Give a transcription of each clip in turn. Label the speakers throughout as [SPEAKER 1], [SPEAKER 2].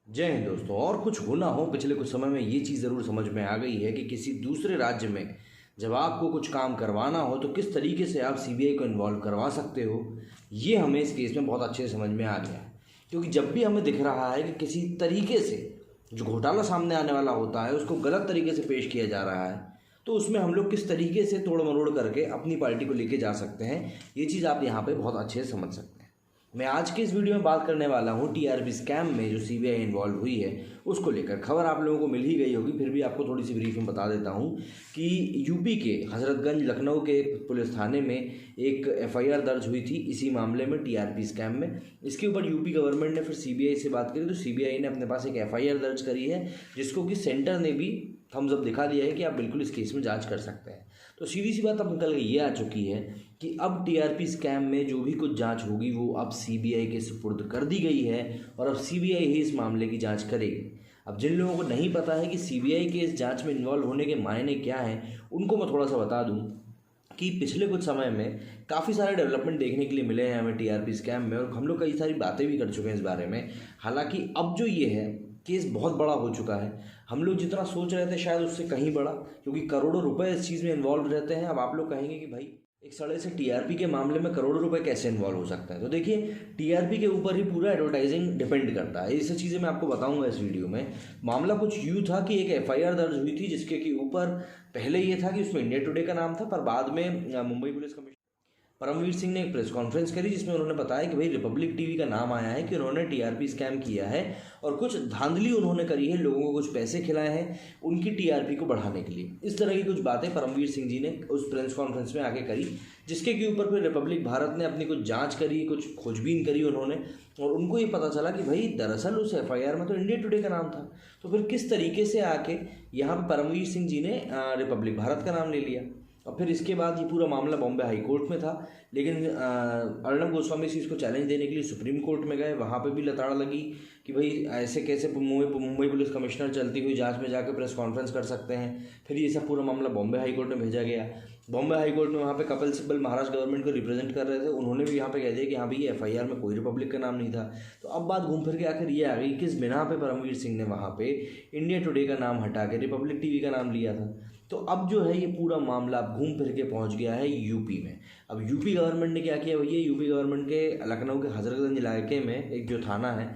[SPEAKER 1] जय हिंद दोस्तों। और कुछ हो ना हो, पिछले कुछ समय में ये चीज़ ज़रूर समझ में आ गई है कि किसी दूसरे राज्य में जब आपको कुछ काम करवाना हो तो किस तरीके से आप सीबीआई को इन्वॉल्व करवा सकते हो। ये हमें इस केस में बहुत अच्छे से समझ में आ गया है, क्योंकि जब भी हमें दिख रहा है कि किसी तरीके से जो घोटाला सामने आने वाला होता है उसको गलत तरीके से पेश किया जा रहा है, तो उसमें हम लोग किस तरीके से तोड़ मरोड़ करके अपनी पार्टी को लेके जा सकते हैं, ये चीज़ आप यहाँ पे बहुत अच्छे से समझ सकते हैं। मैं आज के इस वीडियो में बात करने वाला हूँ टीआरपी स्कैम में जो सीबीआई इन्वॉल्व हुई है उसको लेकर। खबर आप लोगों को मिल ही गई होगी, फिर भी आपको थोड़ी सी ब्रीफ में बता देता हूँ कि यूपी के हजरतगंज लखनऊ के पुलिस थाने में एक एफआईआर दर्ज हुई थी इसी मामले में, टीआरपी स्कैम में। इसके ऊपर यूपी गवर्नमेंट ने फिर सीबीआई से बात करी तो सीबीआई ने अपने पास एक एफआईआर दर्ज करी है, जिसको कि सेंटर ने भी थम्स अप दिखा दिया है कि आप बिल्कुल इस केस में जांच कर सकते हैं। तो सीधी सी बात अब निकल के ये आ चुकी है कि अब टीआरपी स्कैम में जो भी कुछ जांच होगी वो अब सीबीआई के सुपुर्द कर दी गई है और अब सीबीआई ही इस मामले की जांच करेगी। अब जिन लोगों को नहीं पता है कि सीबीआई के इस जांच में इन्वॉल्व होने के मायने क्या हैं, उनको मैं थोड़ा सा बता दूं कि पिछले कुछ समय में काफ़ी सारे डेवलपमेंट देखने के लिए मिले हैं हमें टीआरपी स्कैम में, और हम लोग कई सारी बातें भी कर चुके हैं इस बारे में। हालांकि अब जो ये है केस बहुत बड़ा हो चुका है, हम लोग जितना सोच रहे थे शायद उससे कहीं बड़ा, क्योंकि करोड़ों रुपए इस चीज़ में इन्वॉल्व रहते हैं। अब आप लोग कहेंगे कि भाई एक सड़े से टीआरपी के मामले में करोड़ों रुपए कैसे इन्वॉल्व हो सकते हैं। तो देखिए, टीआरपी के ऊपर ही पूरा एडवर्टाइजिंग डिपेंड करता है। ये सब चीज़ें मैं आपको बताऊंगा इस वीडियो में। मामला कुछ यूँ था कि एक एफआईआर दर्ज हुई थी जिसके के ऊपर पहले ये था कि उसमें इंडिया टुडे का नाम था, पर बाद में मुंबई पुलिस कमिश्नर परमवीर सिंह ने एक प्रेस कॉन्फ्रेंस करी जिसमें उन्होंने बताया कि भाई रिपब्लिक टीवी का नाम आया है कि उन्होंने टीआरपी स्कैम किया है और कुछ धांधली उन्होंने करी है, लोगों को कुछ पैसे खिलाए हैं उनकी टीआरपी को बढ़ाने के लिए। इस तरह की कुछ बातें परमवीर सिंह जी ने उस प्रेस कॉन्फ्रेंस में आके करी, जिसके के ऊपर फिर रिपब्लिक भारत ने अपनी कुछ जाँच करी, कुछ खोजबीन करी उन्होंने, और उनको ये पता चला कि भाई दरअसल उस एफआईआर में तो इंडिया टुडे का नाम था। तो फिर किस तरीके से आके यहाँ पर परमवीर सिंह जी ने रिपब्लिक भारत का नाम ले लिया। और फिर इसके बाद ये पूरा मामला बॉम्बे हाई कोर्ट में था, लेकिन अर्णब गोस्वामी इसको चैलेंज देने के लिए सुप्रीम कोर्ट में गए। वहाँ पे भी लताड़ लगी कि भाई ऐसे कैसे मुंबई पुलिस कमिश्नर चलती हुई जांच में जाकर प्रेस कॉन्फ्रेंस कर सकते हैं। फिर ये सब पूरा मामला बॉम्बे हाई कोर्ट में भेजा गया। बॉम्बे हाई कोर्ट में वहाँ पे कपिल सिब्बल महाराष्ट्र गवर्नमेंट को रिप्रेजेंट कर रहे थे, उन्होंने भी यहाँ पे कह दिया कि हाँ भाई ये एफआईआर में कोई रिपब्लिक का नाम नहीं था। तो अब बात घूम फिर के आखिर ये आ गई किस बिना पे परमवीर सिंह ने वहाँ पे इंडिया टुडे का नाम हटा के रिपब्लिक टीवी का नाम लिया था। तो अब जो है ये पूरा मामला अब घूम फिर के पहुँच गया है यूपी में। अब यूपी गवर्नमेंट ने क्या किया भैया, यूपी गवर्नमेंट के लखनऊ के हजरतगंज इलाके में एक जो थाना है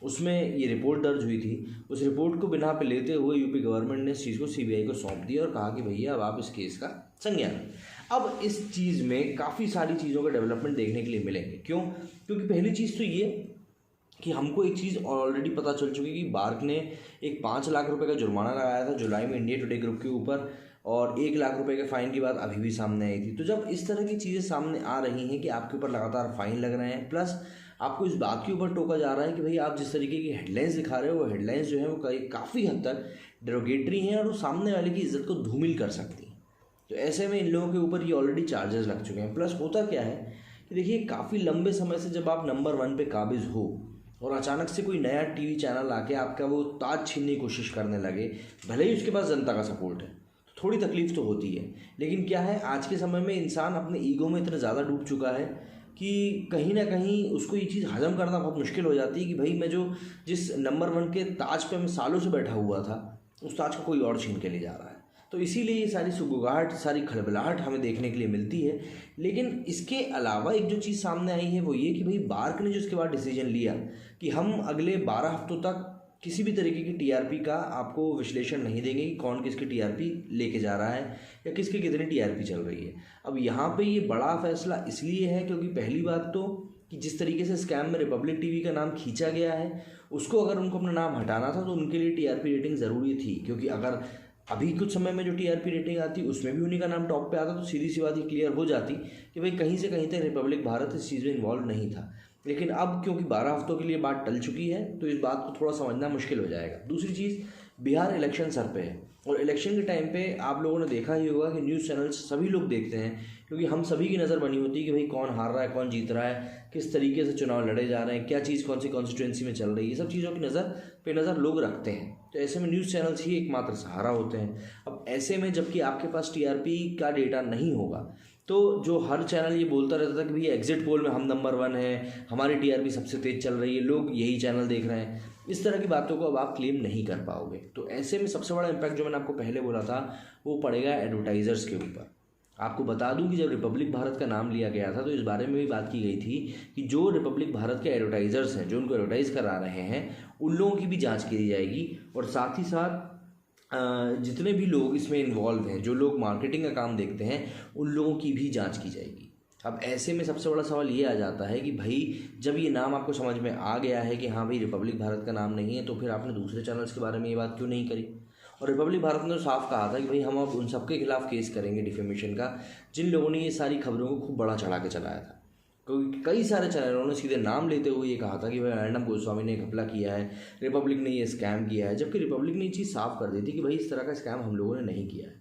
[SPEAKER 1] उसमें ये रिपोर्ट दर्ज हुई थी। उस रिपोर्ट को बिना पे लेते हुए यूपी गवर्नमेंट ने इस चीज़ को सीबीआई को सौंप दिया और कहा कि भैया अब आप इस केस का संज्ञान। अब इस चीज़ में काफ़ी सारी चीज़ों का डेवलपमेंट देखने के लिए मिलेंगे। क्यों? क्योंकि पहली चीज़ तो ये कि हमको एक चीज़ ऑलरेडी पता चल चुकी है कि बार्क ने एक 5 लाख रुपए का जुर्माना लगाया था जुलाई में इंडिया टुडे ग्रुप के ऊपर, और 1 लाख रुपए के फ़ाइन की बात अभी भी सामने आई थी। तो जब इस तरह की चीज़ें सामने आ रही हैं कि आपके ऊपर लगातार फ़ाइन लग रहे हैं, प्लस आपको इस बात के ऊपर टोका जा रहा है कि भाई आप जिस तरीके की हेडलाइंस दिखा रहे हो वो हेडलाइंस जो है वो काफ़ी हद तक डेरोगेटरी हैं और वो सामने वाले की इज्जत को धूमिल कर सकती हैं, तो ऐसे में इन लोगों के ऊपर ये ऑलरेडी चार्जेस लग चुके हैं। प्लस होता क्या है कि देखिए, काफ़ी लंबे समय से जब आप नंबर 1 पे काबिज हो और अचानक से कोई नया टीवी चैनल आके आपका वो ताज छीनने की कोशिश करने लगे, भले ही उसके पास जनता का सपोर्ट है, तो थोड़ी तकलीफ तो होती है। लेकिन क्या है, आज के समय में इंसान अपने ईगो में इतना ज़्यादा डूब चुका है कि कहीं ना कहीं उसको ये चीज़ हजम करना बहुत मुश्किल हो जाती है कि भाई मैं जिस नंबर 1 के ताज पे मैं सालों से बैठा हुआ था, उस ताज को कोई और छीन के ले जा रहा है। तो इसीलिए ये सारी सुगबुगाहट, सारी खलबलाहट हमें देखने के लिए मिलती है। लेकिन इसके अलावा एक जो चीज़ सामने आई है वो ये कि भाई बार्क ने जो इसके बाद डिसीजन लिया कि हम अगले 12 हफ्तों तक किसी भी तरीके की टीआरपी का आपको विश्लेषण नहीं देंगे कि कौन किसकी टीआरपी लेके जा रहा है या किसकी कितनी टीआरपी चल रही है। अब यहाँ पे ये बड़ा फैसला इसलिए है क्योंकि पहली बात तो कि जिस तरीके से स्कैम में रिपब्लिक टीवी का नाम खींचा गया है, उसको अगर उनको अपना नाम हटाना था तो उनके लिए टीआरपी रेटिंग ज़रूरी थी, क्योंकि अगर अभी कुछ समय में जो टीआरपी रेटिंग आती उसमें भी उन्हीं का नाम टॉप पे आता तो सीधी सी बात ही क्लियर हो जाती कि भाई कहीं से कहीं तक रिपब्लिक भारत इस चीज़ में इन्वॉल्व नहीं था। लेकिन अब क्योंकि 12 हफ्तों के लिए बात टल चुकी है तो इस बात को थोड़ा समझना मुश्किल हो जाएगा। दूसरी चीज़, बिहार इलेक्शन सर पे है और इलेक्शन के टाइम पे आप लोगों ने देखा ही होगा कि न्यूज़ चैनल्स सभी लोग देखते हैं, क्योंकि हम सभी की नज़र बनी होती है कि भाई कौन हार रहा है, कौन जीत रहा है, किस तरीके से चुनाव लड़े जा रहे हैं, क्या चीज़ कौन सी कॉन्स्टिट्यूंसी में चल रही है, ये सब चीज़ों की नज़र लोग रखते हैं। तो ऐसे में न्यूज़ चैनल्स ही एकमात्र सहारा होते हैं। अब ऐसे में जबकि आपके पास टीआरपी का डेटा नहीं होगा तो जो हर चैनल ये बोलता रहता था कि भैया एग्जिट पोल में हम नंबर 1 हैं, हमारी टीआरपी सबसे तेज़ चल रही है, लोग यही चैनल देख रहे हैं, इस तरह की बातों को अब आप क्लेम नहीं कर पाओगे। तो ऐसे में सबसे बड़ा इम्पैक्ट जो मैंने आपको पहले बोला था वो पड़ेगा एडवर्टाइज़र्स के ऊपर। आपको बता दूं कि जब रिपब्लिक भारत का नाम लिया गया था तो इस बारे में भी बात की गई थी कि जो रिपब्लिक भारत के एडवर्टाइज़र्स हैं, जो उनको एडवर्टाइज़ करा रहे हैं, उन लोगों की भी जांच की जाएगी और साथ ही साथ जितने भी लोग इसमें इन्वॉल्व हैं, जो लोग मार्केटिंग का काम देखते हैं, उन लोगों की भी जांच की जाएगी। अब ऐसे में सबसे बड़ा सवाल ये आ जाता है कि भाई जब ये नाम आपको समझ में आ गया है कि हाँ भाई रिपब्लिक भारत का नाम नहीं है, तो फिर आपने दूसरे चैनल्स के बारे में ये बात क्यों नहीं करी? और रिपब्लिक भारत ने तो साफ कहा था कि भाई हम अब उन सबके खिलाफ केस करेंगे डिफेमेशन का, जिन लोगों ने ये सारी खबरों को खूब बड़ा चढ़ा के चलाया था। क्योंकि कई सारे चैनलों ने सीधे नाम लेते हुए ये कहा था कि भाई अर्नब गोस्वामी ने घपला किया है, रिपब्लिक ने ये स्कैम किया है, जबकि रिपब्लिक ने ये चीज़ साफ कर दी थी कि भाई इस तरह का स्कैम हम लोगों ने नहीं किया है।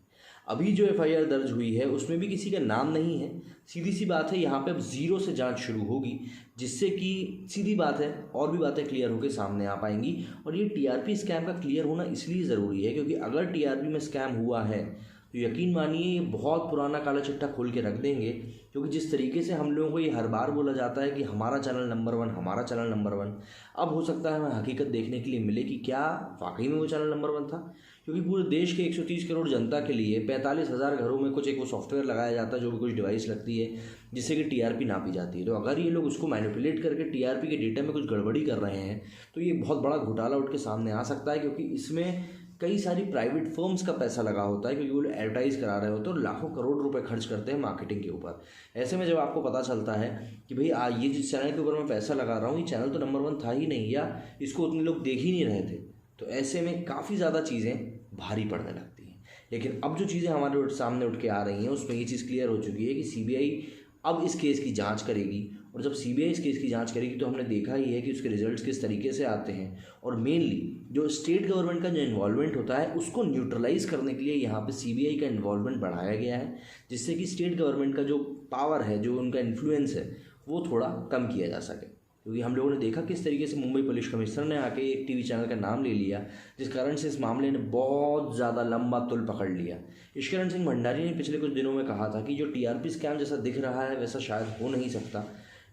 [SPEAKER 1] अभी जो एफआईआर दर्ज हुई है उसमें भी किसी का नाम नहीं है। सीधी सी बात है, यहाँ पे अब जीरो से जांच शुरू होगी, जिससे कि सीधी बात है और भी बातें क्लियर होकर सामने आ पाएंगी। और ये टीआरपी स्कैम का क्लियर होना इसलिए ज़रूरी है क्योंकि अगर टीआरपी में स्कैम हुआ है तो यकीन मानिए ये बहुत पुराना काला चिट्ठा खोल के रख देंगे। क्योंकि जिस तरीके से हम लोगों को ये हर बार बोला जाता है कि हमारा चैनल नंबर 1, हमारा चैनल नंबर 1, अब हो सकता है हमें हकीकत देखने के लिए मिले कि क्या वाकई में वो चैनल नंबर 1 था। क्योंकि पूरे देश के 130 करोड़ जनता के लिए 45,000 घरों में कुछ एक वो सॉफ्टवेयर लगाया जाता है, जो भी कुछ डिवाइस लगती है जिससे कि टीआरपी नापी जाती है। तो अगर ये लोग उसको मैनिपुलेट करके टीआरपी के डेटा में कुछ गड़बड़ी कर रहे हैं तो ये बहुत बड़ा घोटाला उठ के सामने आ सकता है। क्योंकि इसमें कई सारी प्राइवेट फर्म्स का पैसा लगा होता है, क्योंकि वो एडवर्टाइज़ करा रहे होते हैं और लाखों करोड़ रुपए खर्च करते हैं मार्केटिंग के ऊपर। ऐसे में जब आपको पता चलता है कि भाई ये जिस चैनल के ऊपर मैं पैसा लगा रहा हूँ ये चैनल तो नंबर 1 था ही नहीं, या इसको उतने लोग देख ही नहीं रहे थे, तो ऐसे में काफ़ी ज़्यादा चीज़ें भारी पड़ने लगती हैं। लेकिन अब जो चीज़ें हमारे सामने उठ के आ रही हैं उसमें ये चीज़ क्लियर हो चुकी है कि सीबीआई अब इस केस की जांच करेगी। और जब सीबीआई इस केस की जांच करेगी तो हमने देखा ही है कि उसके रिजल्ट्स किस तरीके से आते हैं। और मेनली जो स्टेट गवर्नमेंट का जो इन्वॉल्वमेंट होता है उसको न्यूट्रलाइज करने के लिए यहाँ पे सीबीआई का इन्वॉल्वमेंट बढ़ाया गया है, जिससे कि स्टेट गवर्नमेंट का जो पावर है, जो उनका इन्फ्लुएंस है, वो थोड़ा कम किया जा सके। क्योंकि हम लोगों ने देखा किस तरीके से मुंबई पुलिस कमिश्नर ने आके एक टीवी चैनल का नाम ले लिया, जिस कारण से इस मामले ने बहुत ज़्यादा लंबा तुल पकड़ लिया। ईश्वरण सिंह भंडारी ने पिछले कुछ दिनों में कहा था कि जो टीआरपी स्कैम जैसा दिख रहा है वैसा शायद हो नहीं सकता,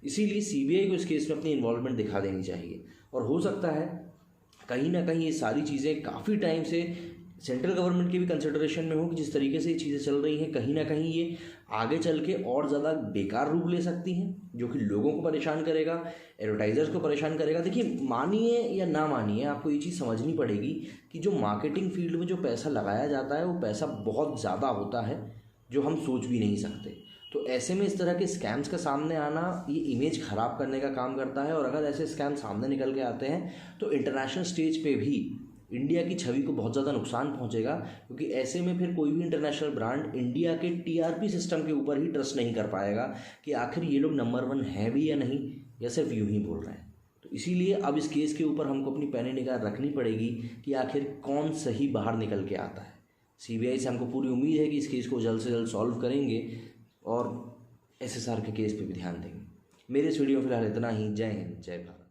[SPEAKER 1] इसीलिए सीबीआई को इस केस में अपनी इन्वॉल्वमेंट दिखा देनी चाहिए। और हो सकता है कहीं ना कहीं ये सारी चीज़ें काफ़ी टाइम से सेंट्रल गवर्नमेंट के भी कंसिडरेशन में हो कि जिस तरीके से ये चीज़ें चल रही हैं कहीं ना कहीं ये आगे चल के और ज़्यादा बेकार रूप ले सकती हैं, जो कि लोगों को परेशान करेगा, एडवर्टाइजर्स को परेशान करेगा। देखिए, मानिए या ना मानिए, आपको ये चीज़ समझनी पड़ेगी कि जो मार्केटिंग फील्ड में जो पैसा लगाया जाता है वो पैसा बहुत ज़्यादा होता है, जो हम सोच भी नहीं सकते। तो ऐसे में इस तरह के स्कैम्स का सामने आना ये इमेज ख़राब करने का काम करता है। और अगर ऐसे स्कैम सामने निकल के आते हैं तो इंटरनेशनल स्टेज पे भी इंडिया की छवि को बहुत ज़्यादा नुकसान पहुंचेगा। क्योंकि ऐसे में फिर कोई भी इंटरनेशनल ब्रांड इंडिया के टीआरपी सिस्टम के ऊपर ही ट्रस्ट नहीं कर पाएगा कि आखिर ये लोग नंबर 1 हैं भी या नहीं, या सिर्फ यूं ही बोल रहे हैं। तो इसीलिए अब इस केस के ऊपर हमको अपनी पैनी निगाह रखनी पड़ेगी कि आखिर कौन सही बाहर निकल के आता है। सीबीआई से हमको पूरी उम्मीद है कि इस केस को जल्द से जल्द सॉल्व करेंगे और एसएसआर के केस पे भी ध्यान देंगे। मेरे इस वीडियो में फिलहाल इतना ही। जय हिंद, जय भारत।